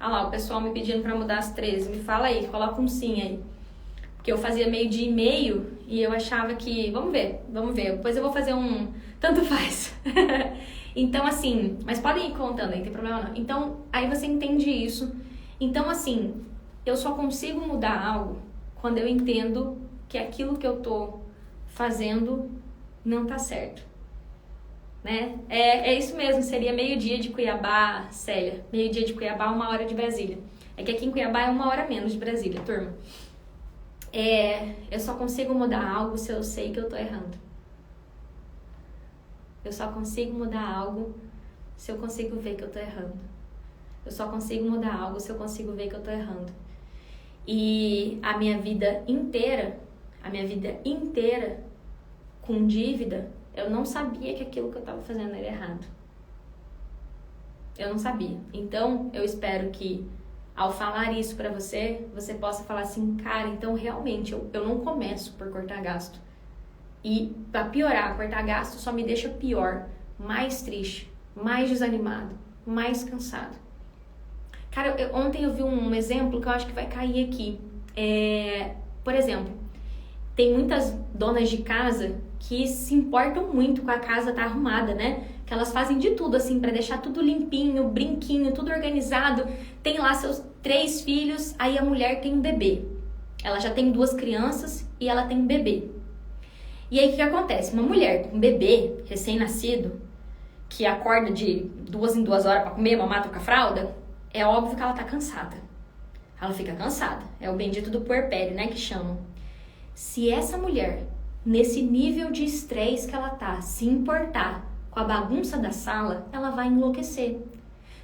Ah lá, o pessoal me pedindo para mudar as 13. Me fala aí, coloca um sim aí. Porque eu fazia 12h30 e eu achava que... Vamos ver. Depois eu vou fazer um... Tanto faz. Então, assim... Mas podem ir contando aí, não tem problema não. Então, aí você entende isso. Então, assim... Eu só consigo mudar algo quando eu entendo que aquilo que eu tô fazendo não tá certo. Né? É isso mesmo. Seria 12h de Cuiabá, Célia. 12h de Cuiabá, 1h de Brasília. É que aqui em Cuiabá é 1h menos de Brasília, turma. Eu só consigo mudar algo se eu sei que eu tô errando. Eu só consigo mudar algo se eu consigo ver que eu tô errando. Eu só consigo mudar algo se eu consigo ver que eu tô errando. E a minha vida inteira com dívida, eu não sabia que aquilo que eu tava fazendo era errado. Eu não sabia. Então, eu espero que ao falar isso pra você, você possa falar assim, cara, então realmente eu não começo por cortar gasto. E pra piorar, cortar gasto só me deixa pior, mais triste, mais desanimado, mais cansado. Cara, ontem eu vi um exemplo que eu acho que vai cair aqui. Por exemplo, Tem muitas donas de casa que se importam muito com a casa tá arrumada, né? Que elas fazem de tudo, assim, pra deixar tudo limpinho, brinquinho, tudo organizado. Tem lá seus 3 filhos, aí a mulher tem um bebê. Ela já tem 2 crianças e ela tem um bebê. E aí, o que acontece? Uma mulher com um bebê recém-nascido, que acorda de 2 em 2 horas pra comer, mamar, trocar fralda, é óbvio que ela tá cansada. Ela fica cansada. É o bendito do puerpério, né, que chamam. Se essa mulher, nesse nível de estresse que ela tá, se importar com a bagunça da sala, ela vai enlouquecer.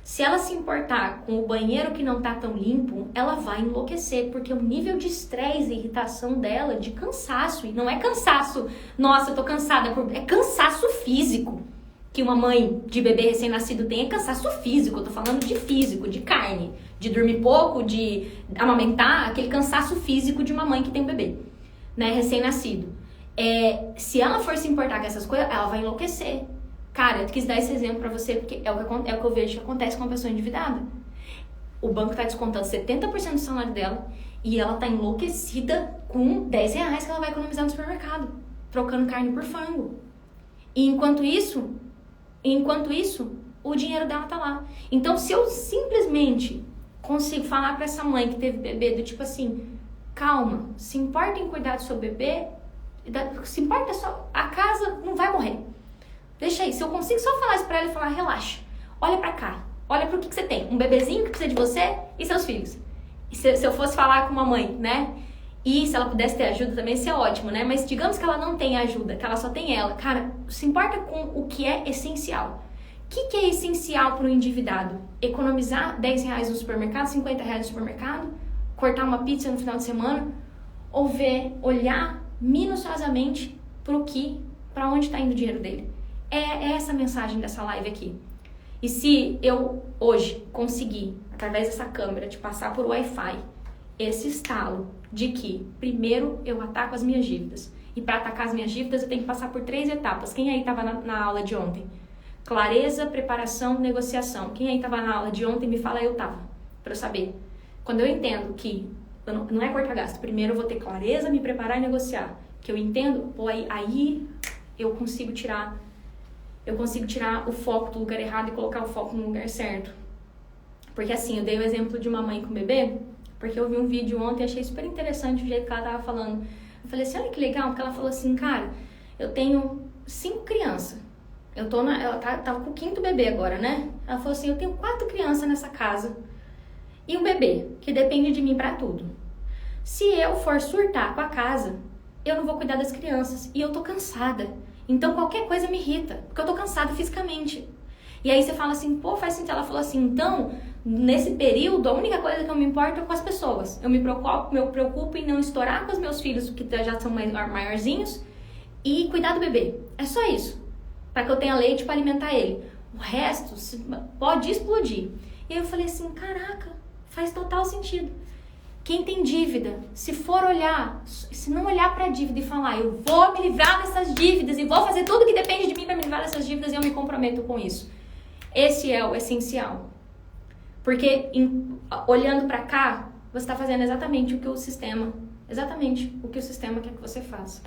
Se ela se importar com o banheiro que não tá tão limpo, ela vai enlouquecer, porque o nível de estresse e irritação dela, de cansaço, e não é cansaço, nossa, eu tô cansada, é cansaço físico. Que uma mãe de bebê recém-nascido tem é cansaço físico, eu tô falando de físico, de carne, de dormir pouco, de amamentar, aquele cansaço físico de uma mãe que tem um bebê, né, recém-nascido. Se ela for se importar com essas coisas, ela vai enlouquecer. Cara, eu quis dar esse exemplo pra você, porque é o que eu vejo que acontece com uma pessoa endividada. O banco tá descontando 70% do salário dela e ela tá enlouquecida com R$10 que ela vai economizar no supermercado, trocando carne por frango. E enquanto isso, o dinheiro dela tá lá. Então, se eu simplesmente consigo falar pra essa mãe que teve bebê, do tipo assim, calma, se importa em cuidar do seu bebê, se importa só, a casa não vai morrer. Deixa aí, se eu consigo só falar isso pra ela e falar, relaxa, olha pra cá, olha pro que você tem, um bebezinho que precisa de você e seus filhos. E se eu fosse falar com uma mãe, né? E se ela pudesse ter ajuda também, isso é ótimo, né? Mas digamos que ela não tem ajuda, que ela só tem ela. Cara, se importa com o que é essencial. O que é essencial para o endividado? Economizar R$10 no supermercado, R$50 no supermercado? Cortar uma pizza no final de semana? Ou olhar minuciosamente para onde está indo o dinheiro dele? É essa a mensagem dessa live aqui. E se eu hoje conseguir, através dessa câmera, te passar por Wi-Fi, esse estalo de que primeiro eu ataco as minhas dívidas. E para atacar as minhas dívidas eu tenho que passar por 3 etapas. Quem aí estava na aula de ontem? Clareza, preparação, negociação. Quem aí estava na aula de ontem me fala, eu tava, para eu saber. Quando eu entendo que não é cortar gasto, primeiro eu vou ter clareza, me preparar e negociar. Que eu entendo, pô, aí eu consigo tirar o foco do lugar errado e colocar o foco no lugar certo. Porque assim, eu dei o exemplo de uma mãe com bebê, porque eu vi um vídeo ontem e achei super interessante o jeito que ela tava falando. Eu falei assim, olha que legal, porque ela falou assim, cara, eu tenho 5 crianças. Ela tava com o 5º bebê agora, né? Ela falou assim, eu tenho 4 crianças nessa casa e um bebê, que depende de mim pra tudo. Se eu for surtar com a casa, eu não vou cuidar das crianças e eu tô cansada. Então qualquer coisa me irrita, porque eu tô cansada fisicamente. E aí você fala assim, pô, faz sentido. Ela falou assim, então, nesse período, a única coisa que eu me importo é com as pessoas. Eu me preocupo em não estourar com os meus filhos, que já são maiorzinhos, e cuidar do bebê. É só isso. Para que eu tenha leite para alimentar ele. O resto pode explodir. E aí eu falei assim, caraca, faz total sentido. Quem tem dívida, se não olhar para a dívida e falar, eu vou me livrar dessas dívidas e vou fazer tudo que depende de mim para me livrar dessas dívidas, eu me comprometo com isso. Esse é o essencial. Porque olhando para cá, você está fazendo exatamente o que o sistema quer que você faça.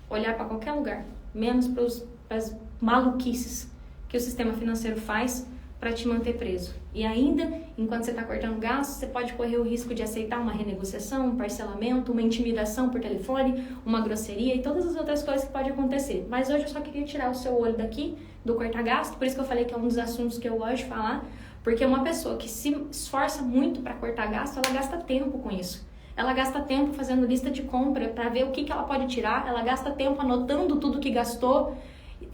Olhar para qualquer lugar, menos para as maluquices que o sistema financeiro faz para te manter preso. E ainda, enquanto você está cortando gastos, você pode correr o risco de aceitar uma renegociação, um parcelamento, uma intimidação por telefone, uma grosseria e todas as outras coisas que podem acontecer. Mas hoje eu só queria tirar o seu olho daqui, do cortar gasto, por isso que eu falei que é um dos assuntos que eu gosto de falar, porque uma pessoa que se esforça muito para cortar gasto, ela gasta tempo com isso. Ela gasta tempo fazendo lista de compra para ver o que ela pode tirar, ela gasta tempo anotando tudo que gastou,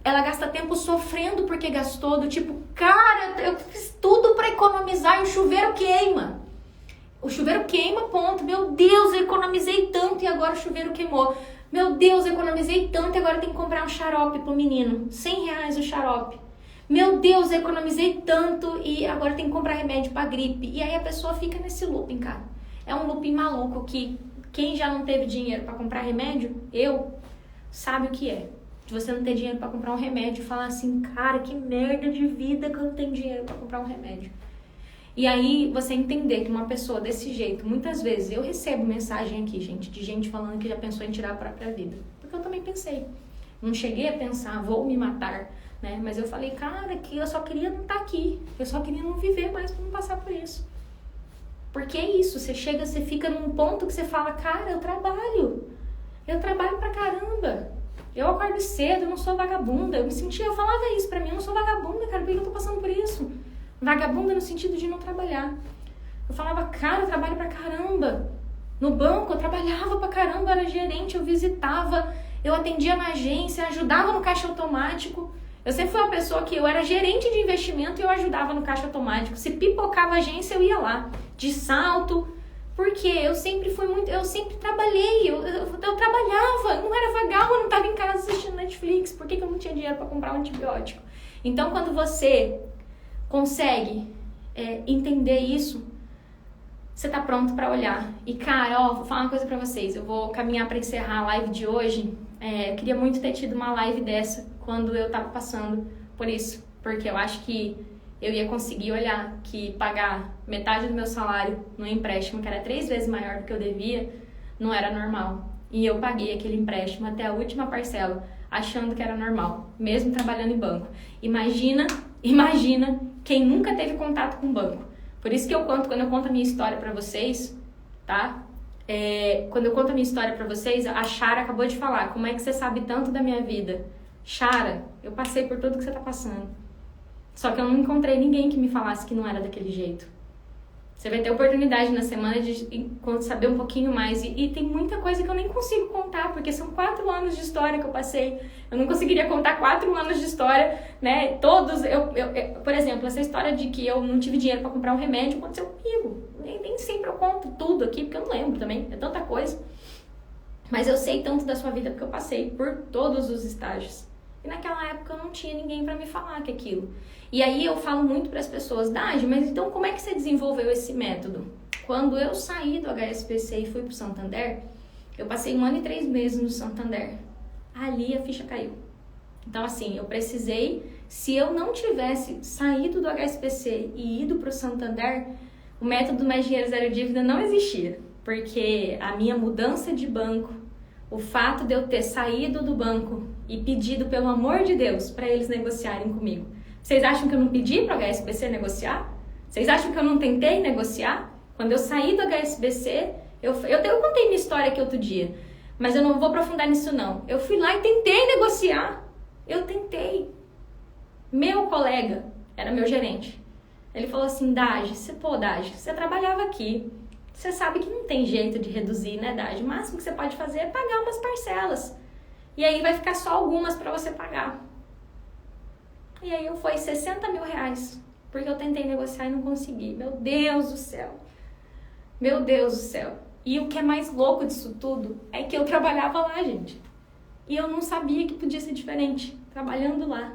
ela gasta tempo sofrendo porque gastou, do tipo, cara, eu fiz tudo para economizar e o chuveiro queima. O chuveiro queima, ponto. Meu Deus, eu economizei tanto e agora o chuveiro queimou. Meu Deus, eu economizei tanto e agora eu tenho que comprar um xarope pro menino. R$100 o xarope. Meu Deus, eu economizei tanto e agora eu tenho que comprar remédio pra gripe. E aí a pessoa fica nesse looping, cara. É um looping maluco que quem já não teve dinheiro para comprar remédio, sabe o que é. De você não ter dinheiro para comprar um remédio e falar assim, cara, que merda de vida que eu não tenho dinheiro para comprar um remédio. E aí você entender que uma pessoa desse jeito, muitas vezes eu recebo mensagem aqui, gente, de gente falando que já pensou em tirar a própria vida. Porque eu também pensei. Não cheguei a pensar, vou me matar, né? Mas eu falei, cara, que eu só queria não estar aqui. Eu só queria não viver mais pra não passar por isso. Porque é isso, você fica num ponto que você fala, cara, eu trabalho pra caramba. Eu acordo cedo, eu não sou vagabunda. Eu falava isso pra mim, eu não sou vagabunda, cara, por que eu tô passando por isso? Vagabunda no sentido de não trabalhar. Eu falava, cara, eu trabalho pra caramba. No banco eu trabalhava pra caramba, eu era gerente, eu visitava, eu atendia na agência, ajudava no caixa automático. Eu sempre fui uma pessoa que eu era gerente de investimento e eu ajudava no caixa automático. Se pipocava a agência, eu ia lá, de salto. Porque eu sempre trabalhei, eu trabalhava, eu não era vagabunda, eu não estava em casa assistindo Netflix. Por que eu não tinha dinheiro para comprar um antibiótico? Então, quando você consegue entender isso, você tá pronto para olhar. E, cara, vou falar uma coisa para vocês. Eu vou caminhar para encerrar a live de hoje. Queria muito ter tido uma live dessa quando eu tava passando por isso. Porque eu acho que eu ia conseguir olhar que pagar metade do meu salário no empréstimo, que era 3 vezes maior do que eu devia, não era normal. E eu paguei aquele empréstimo até a última parcela, achando que era normal, mesmo trabalhando em banco. Imagina quem nunca teve contato com banco. Por isso que quando eu conto a minha história pra vocês, tá? Quando eu conto a minha história pra vocês, a Chara acabou de falar, como é que você sabe tanto da minha vida? Chara, eu passei por tudo que você tá passando. Só que eu não encontrei ninguém que me falasse que não era daquele jeito. Você vai ter oportunidade na semana de saber um pouquinho mais. E tem muita coisa que eu nem consigo contar, porque são 4 anos de história que eu passei. Eu não conseguiria contar 4 anos de história, né? Todos, por exemplo, essa história de que eu não tive dinheiro para comprar um remédio aconteceu comigo. Nem sempre eu conto tudo aqui, porque eu não lembro também. É tanta coisa. Mas eu sei tanto da sua vida porque eu passei por todos os estágios. E naquela época eu não tinha ninguém para me falar que aquilo. E aí eu falo muito para as pessoas, Dagi, mas então como é que você desenvolveu esse método? Quando eu saí do HSBC e fui pro Santander, eu passei 1 ano e 3 meses no Santander. Ali a ficha caiu. Então assim, eu precisei, se eu não tivesse saído do HSBC e ido pro Santander, o método Mais Dinheiro Zero Dívida não existia. Porque a minha mudança de banco, o fato de eu ter saído do banco e pedido, pelo amor de Deus, para eles negociarem comigo. Vocês acham que eu não pedi para o HSBC negociar? Vocês acham que eu não tentei negociar? Quando eu saí do HSBC, eu contei minha aqui outro dia, mas eu não vou aprofundar nisso não. Eu fui lá e tentei negociar. Eu tentei. Meu colega, era meu gerente, ele falou assim, Dagi, você trabalhava aqui. Você sabe que não tem jeito de reduzir, né, Dagi? O máximo que você pode fazer é pagar umas parcelas. E aí vai ficar só algumas para você pagar. E aí foi 60 mil reais. Porque eu tentei negociar e não consegui. Meu Deus do céu. Meu Deus do céu. E o que é mais louco disso tudo é que eu trabalhava lá, gente. E eu não sabia que podia ser diferente trabalhando lá.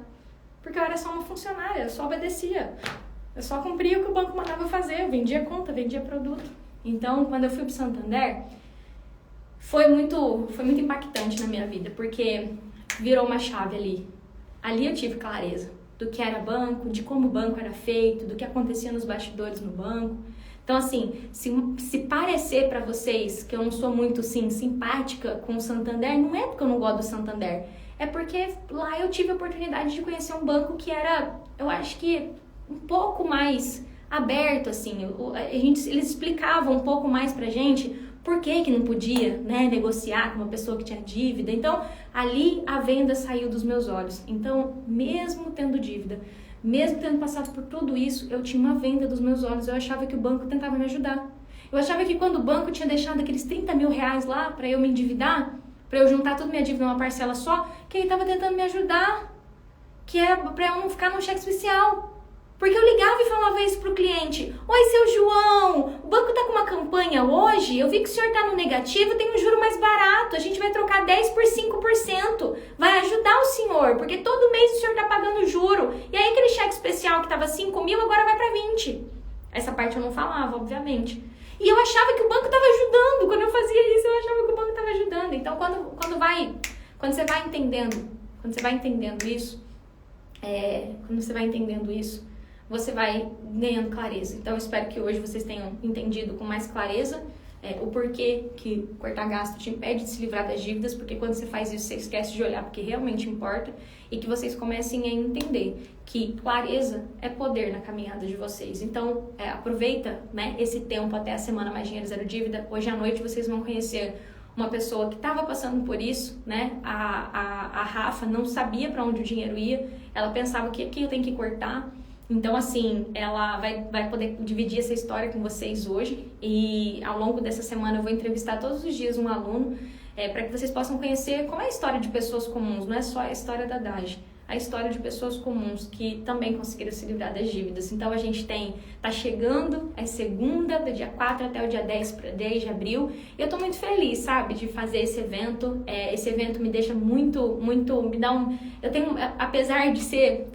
Porque eu era só uma funcionária, eu só obedecia. Eu só cumpria o que o banco mandava fazer. Eu vendia conta, vendia produto. Então, quando eu fui pro Santander, foi muito impactante na minha vida, porque virou uma chave ali. Ali eu tive clareza do que era banco, de como o banco era feito, do que acontecia nos bastidores no banco. Então, assim, se parecer pra vocês que eu não sou muito, assim, simpática com o Santander, não é porque eu não gosto do Santander. É porque lá eu tive a oportunidade de conhecer um banco que era, eu acho que, um pouco mais aberto, assim, eles explicavam um pouco mais pra gente por que não podia, né, negociar com uma pessoa que tinha dívida. Então, ali a venda saiu dos meus olhos. Então, mesmo tendo dívida, mesmo tendo passado por tudo isso, eu tinha uma venda dos meus olhos. Eu achava que o banco tentava me ajudar. Eu achava que quando o banco tinha deixado aqueles 30 mil reais lá pra eu me endividar, pra eu juntar toda minha dívida numa parcela só, que ele tava tentando me ajudar, que era pra eu não ficar num cheque especial. Porque eu ligava e falava isso pro cliente. Oi, seu João, o banco tá com uma campanha hoje, eu vi que o senhor tá no negativo, tem um juro mais barato, a gente vai trocar 10 por 5%. Vai ajudar o senhor, porque todo mês o senhor tá pagando juro. E aí aquele cheque especial que tava 5 mil, agora vai pra 20. Essa parte eu não falava, obviamente. E eu achava que o banco tava ajudando. Quando eu fazia isso, eu achava que o banco tava ajudando. Então, quando você vai entendendo isso, você vai ganhando clareza. Então, eu espero que hoje vocês tenham entendido com mais clareza o porquê que cortar gasto te impede de se livrar das dívidas, porque quando você faz isso, você esquece de olhar porque realmente importa, e que vocês comecem a entender que clareza é poder na caminhada de vocês. Então, aproveita, né, esse tempo até a semana Mais Dinheiro Zero Dívida. Hoje à noite vocês vão conhecer uma pessoa que estava passando por isso, né? A Rafa não sabia para onde o dinheiro ia, ela pensava que eu tenho que cortar. Então, assim, ela vai poder dividir essa história com vocês hoje, e ao longo dessa semana eu vou entrevistar todos os dias um aluno para que vocês possam conhecer como é a história de pessoas comuns, não é só a história da Dagi, a história de pessoas comuns que também conseguiram se livrar das dívidas. Então, a gente tá chegando, é segunda, do dia 4 até o dia 10 de abril, e eu tô muito feliz, sabe, de fazer esse evento. Esse evento me deixa muito, me dá eu tenho, apesar de ser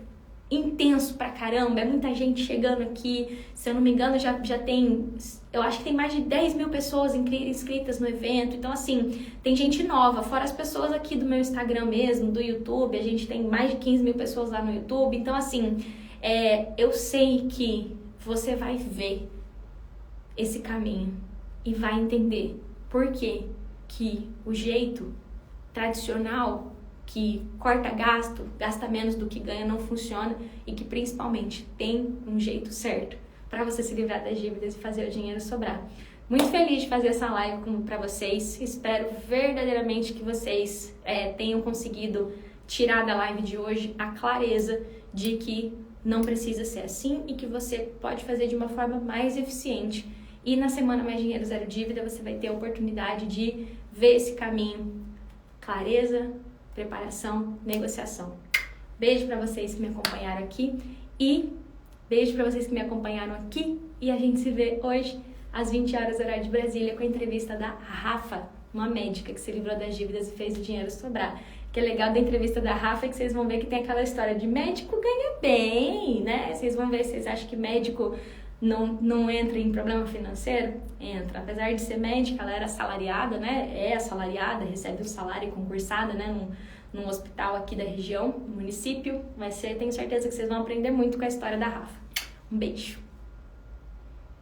intenso pra caramba, é muita gente chegando aqui, se eu não me engano já tem, eu acho que tem mais de 10 mil pessoas inscritas no evento. Então, assim, tem gente nova, fora as pessoas aqui do meu Instagram mesmo, do YouTube, a gente tem mais de 15 mil pessoas lá no YouTube. Então, assim, eu sei que você vai ver esse caminho e vai entender por que o jeito tradicional que corta gasto, gasta menos do que ganha, não funciona, e que principalmente tem um jeito certo para você se livrar das dívidas e fazer o dinheiro sobrar. Muito feliz de fazer essa live para vocês. Espero verdadeiramente que vocês tenham conseguido tirar da live de hoje a clareza de que não precisa ser assim e que você pode fazer de uma forma mais eficiente. E na semana Mais Dinheiro Zero Dívida você vai ter a oportunidade de ver esse caminho. Clareza, preparação, negociação. Beijo para vocês que me acompanharam aqui e beijo para vocês que me acompanharam aqui, e a gente se vê hoje às 20 horas horário de Brasília com a entrevista da Rafa, uma médica que se livrou das dívidas e fez o dinheiro sobrar. O que é legal da entrevista da Rafa é que vocês vão ver que tem aquela história de médico ganha bem, né? Vocês vão ver, vocês acham que médico não entra em problema financeiro? Entra. Apesar de ser médica, ela era assalariada, né? É assalariada, recebe um salário concursada, né? Num hospital aqui da região, no município. Tenho certeza que vocês vão aprender muito com a história da Rafa. Um beijo.